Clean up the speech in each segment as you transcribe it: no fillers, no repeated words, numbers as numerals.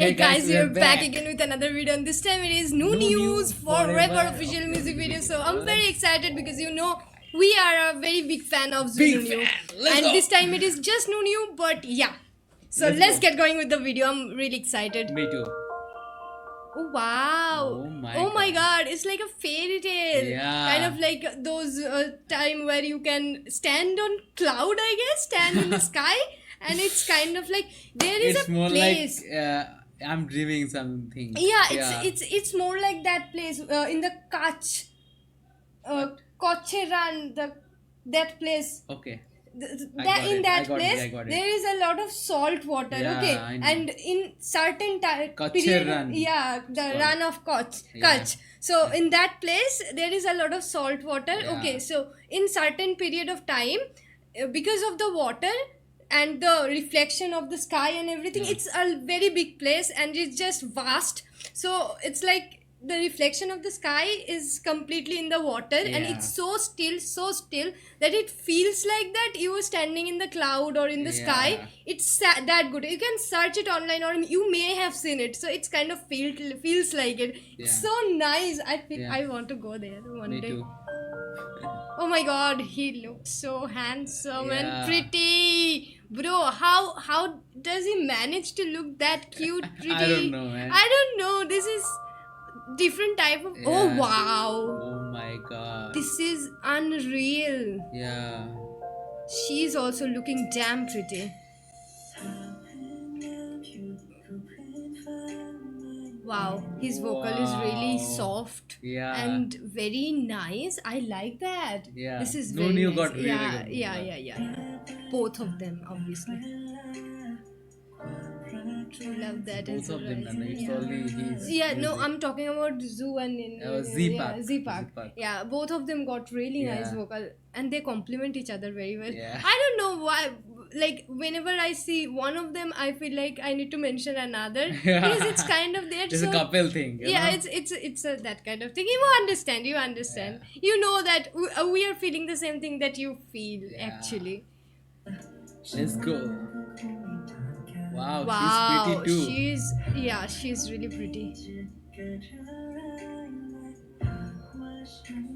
Hey guys, we're we're back back. again with another video, and this time it is new No news news forever forever official of music music video. video. So I'm very excited because we are a very big fan of Big Zunu New, fan. Let's and go. this time it is just New, but yeah. So Let's let's go. get going with the video. I'm really excited. Me too. Oh wow! Oh my Oh my god. god! It's like a fairy tale, kind Yeah. of like those time where you can stand on cloud, I guess, stand in the sky, and it's kind of like there is It's a more like place. I'm dreaming something. Yeah, Yeah. it's more like that place in the Kutch, What? Kocheran, that place. Okay. I That got in it. I that got it. place I got it. there is a lot of salt water. Yeah, Okay, I know. and in certain Kutcher period, Run. yeah, the It's run called. of Kutch, Yeah. So in that place there is a lot of salt water. Yeah. Okay, so in certain period of time, because of the water and the reflection of the sky and everything, Yeah. it's a very big place and it's just vast. So it's like the reflection of the sky is completely in the water, and Yeah. it's so still that it feels like that you are standing in the cloud or in the sky. Yeah. It's that good. You can search it online, or you may have seen it, so it's kind of feels like it. It's Yeah. so nice. Yeah. I want to go there one Me day. too. Oh my god, he looks so handsome and Yeah. pretty. Bro, how does he manage to look that cute, pretty? I don't know, man. I don't know. This is different type of. Oh Yeah. wow. Oh my god. This is unreal. Yeah. She's also looking damn pretty. Wow, his vocal is really Wow. soft Yeah. and very nice. I like that. Yeah. This is No very new nice. got really Yeah, good. yeah. Both of them, obviously. Love that Both as of them, well. and it's Yeah. only his. Yeah, no, music. I'm talking about Zoo and Z-Pac. yeah, Z-Pac. Z-Pac. Yeah, both of them got really nice Yeah. vocal, and they complement each other very well. Yeah. I don't know why. Like whenever I see one of them, I feel like I need to mention another because it's kind of there. It's So a couple thing. You yeah, know? it's a, that kind of thing. You understand. You know that we are feeling the same thing that you feel actually. Let's go. Wow, Wow, she's pretty too. she's really pretty.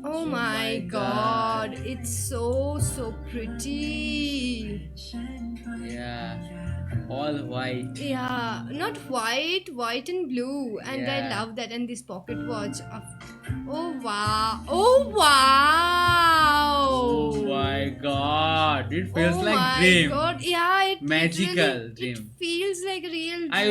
Oh my god, it's so pretty. Yeah. All white. Yeah, not white and blue, and I Yeah. love that. And this pocket watch. Oh wow! Oh wow! Oh my god. It feels Oh like my dream. god! Yeah, Magical it dream. feels like a real dream. I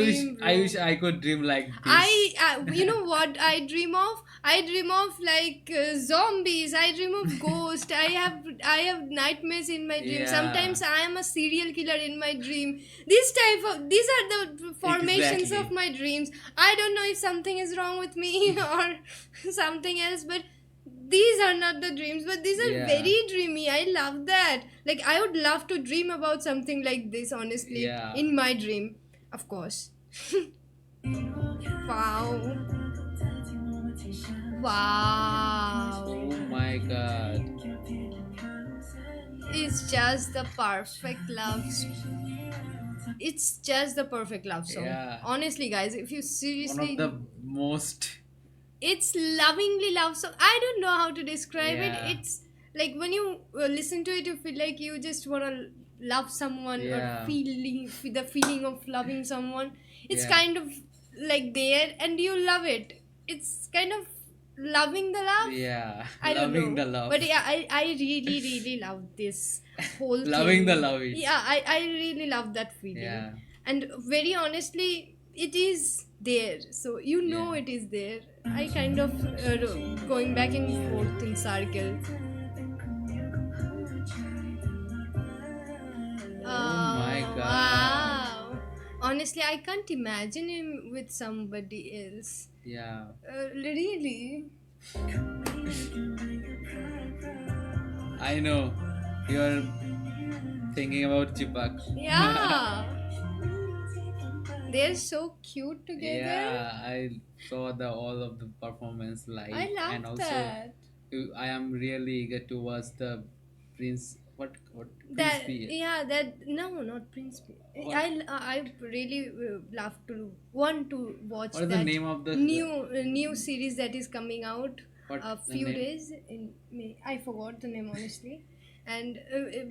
bro. wish I could dream like this. You know what I dream of? I dream of like zombies. I dream of ghosts. I have nightmares in my dream. Yeah. Sometimes I am a serial killer in my dream. These are the formations Exactly. of my dreams. I don't know if something is wrong with me or something else, but these are not the dreams, but these are Yeah. very dreamy. I love that. Like I would love to dream about something like this, honestly. Yeah. In my dream, of course. Wow. Wow. Oh my god. It's just the perfect love. It's just the perfect love song. Yeah. Honestly, guys, if you One seriously, of the most. it's lovingly love song. I don't know how to describe Yeah. it. It's like when you listen to it, you feel like you just wanna love someone Yeah. or the feeling of loving someone. It's Yeah. kind of like there, and you love it. It's kind of loving the love. Yeah. I don't Loving know. the love. But yeah, I really love this whole Loving thing. the love is. Yeah, I really love that feeling. Yeah. And very honestly, it is there. So you know Yeah. it is there. I kind of going back and forth in circle. Oh my god. Wow. Honestly, I can't imagine him with somebody else. Yeah. Really? I know. You're thinking about Chipak. Yeah. They're so cute together. Yeah, I saw all of the performance live, I love and also that. I am really eager to watch the Prince What Prince That P? yeah, that no, not Prince. What I really love to want to watch what is the that name of the new series that is coming out what a the few name? days in May. I forgot the name honestly, and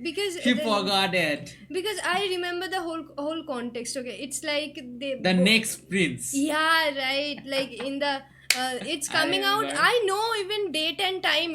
because She forgot it. because I remember the whole context. Okay, it's like The next Prince. yeah, right. Like in the it's I coming out. remember. I know even date and time.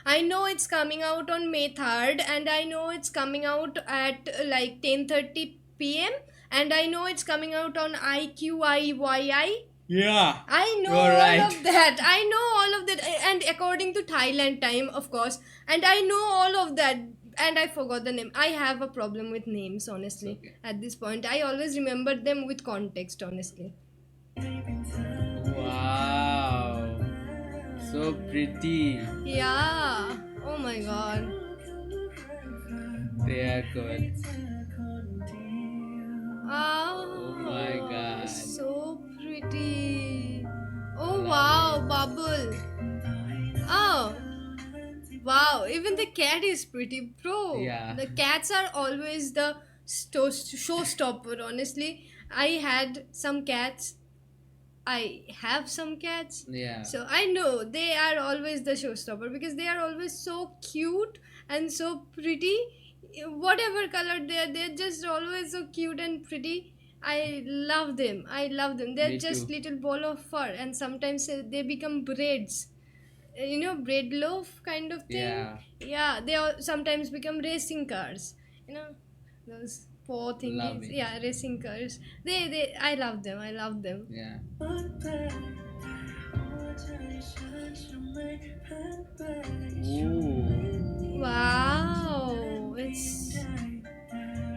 I know it's coming out on May 3rd, and I know it's coming out at like 10:30 p.m. And I know it's coming out on IQIYI. Yeah. I know You're all right. of that. I know all of that, and according to Thailand time, of course. And I know all of that, and I forgot the name. I have a problem with names, honestly. okay. At this point, I always remember them with context, honestly. Wow. So pretty. Yeah. Oh my god. They are good. Oh my God. So pretty. Oh Love wow, Bubble. Oh. Wow, even the cat is pretty pro. Yeah. The cats are always the showstopper, honestly. I had some cats. I have some cats. Yeah. So I know they are always the showstopper because they are always so cute and so pretty. Whatever color they are, they're just always so cute and pretty. I love them. I love them. They're Me just too. little ball of fur, and sometimes they become braids. Bread loaf kind of thing. Yeah. Yeah, they all sometimes become racing cars. You know, those poor Love thingies. it. Yeah, racing cars. I love them. I love them. Yeah. Ooh. Wow, it's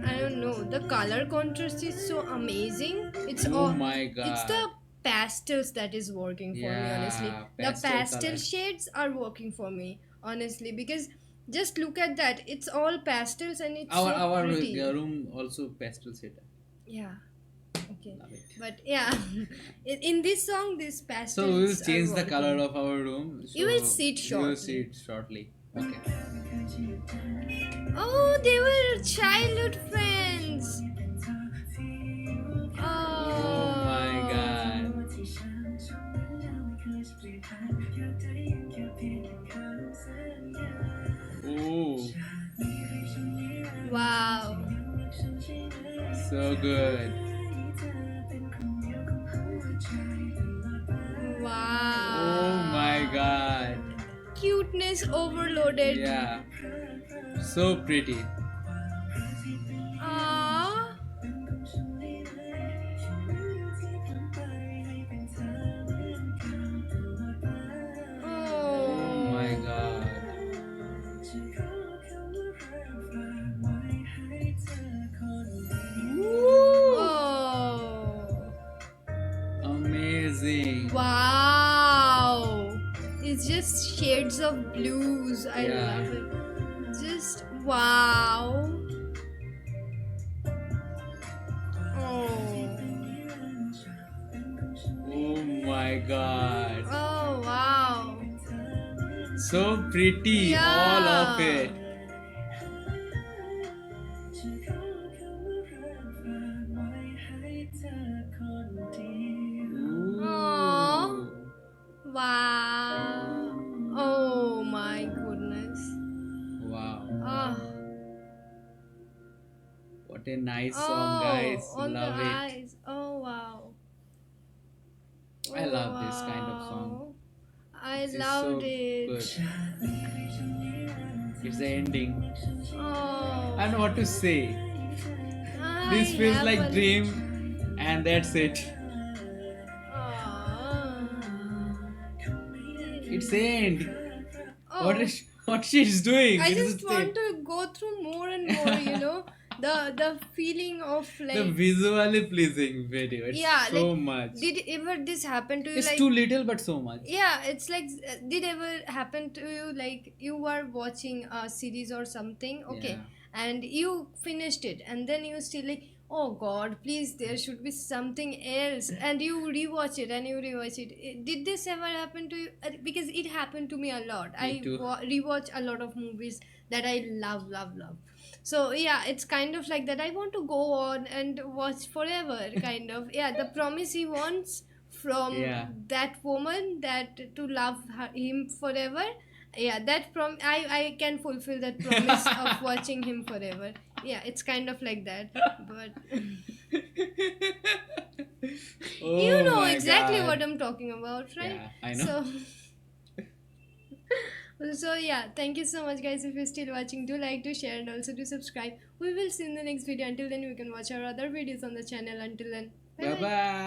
I don't know. The color contrast is so amazing. It's Oh all my it's god. the pastels that is working for me, honestly. Yeah. The pastel color. shades are working for me, honestly, because just look at that. It's all pastels and it's Our so our pretty. room also pastel shade. Yeah. Okay. Love it. But yeah, in this song, these pastels. So we will are change the working. color of our room. So You will see it We will shortly. see it shortly. Okay. Oh, they were childhood friends. Oh my god. Ooh. Wow. So good. Wow. Oh my god. Cuteness overloaded. Yeah. So pretty. Aww. Oh my god. Oh. Amazing. Wow. It's just shades of blues. I Yeah. love it. Just wow. Oh. Oh my god. Oh wow. So pretty. All of Yeah. it. Aw. Ooh. Wow. Oh my goodness. Wow. Ah. What a nice song, guys. On Love the it. eyes. Oh wow. I love this kind of song. Wow. I This is loved so it. good. It's the ending. Oh. I don't know what to say. This I feels have like a- dream, and that's it. Aw. It's end. Oh. What she's doing? I It is just the- want to go through more and more, the feeling of the like visually pleasing video. It's Yeah, so like, much. did ever this happen to you It's like too little, but so much. yeah, it's like did ever happen to you like you were watching a series or something, okay, Yeah. and you finished it and then you still like Oh God, please, there should be something else. And you rewatch it and you rewatch it. Did this ever happen to you? Because it happened to me a lot. Me I too. rewatch a lot of movies that I love, love, love. So yeah, it's kind of like that. I want to go on and watch forever, kind of. Yeah, the promise he wants from Yeah. that woman, that to love him forever. Yeah, that I can fulfill that promise of watching him forever. Yeah, it's kind of like that. But you Oh know my exactly what god. I'm talking about, right? Yeah, I know. So so yeah, thank you so much guys. If you're still watching, do like, do share, and also do subscribe. We will see you in the next video. Until then, we can watch our other videos on the channel. Until then, bye Bye bye. bye.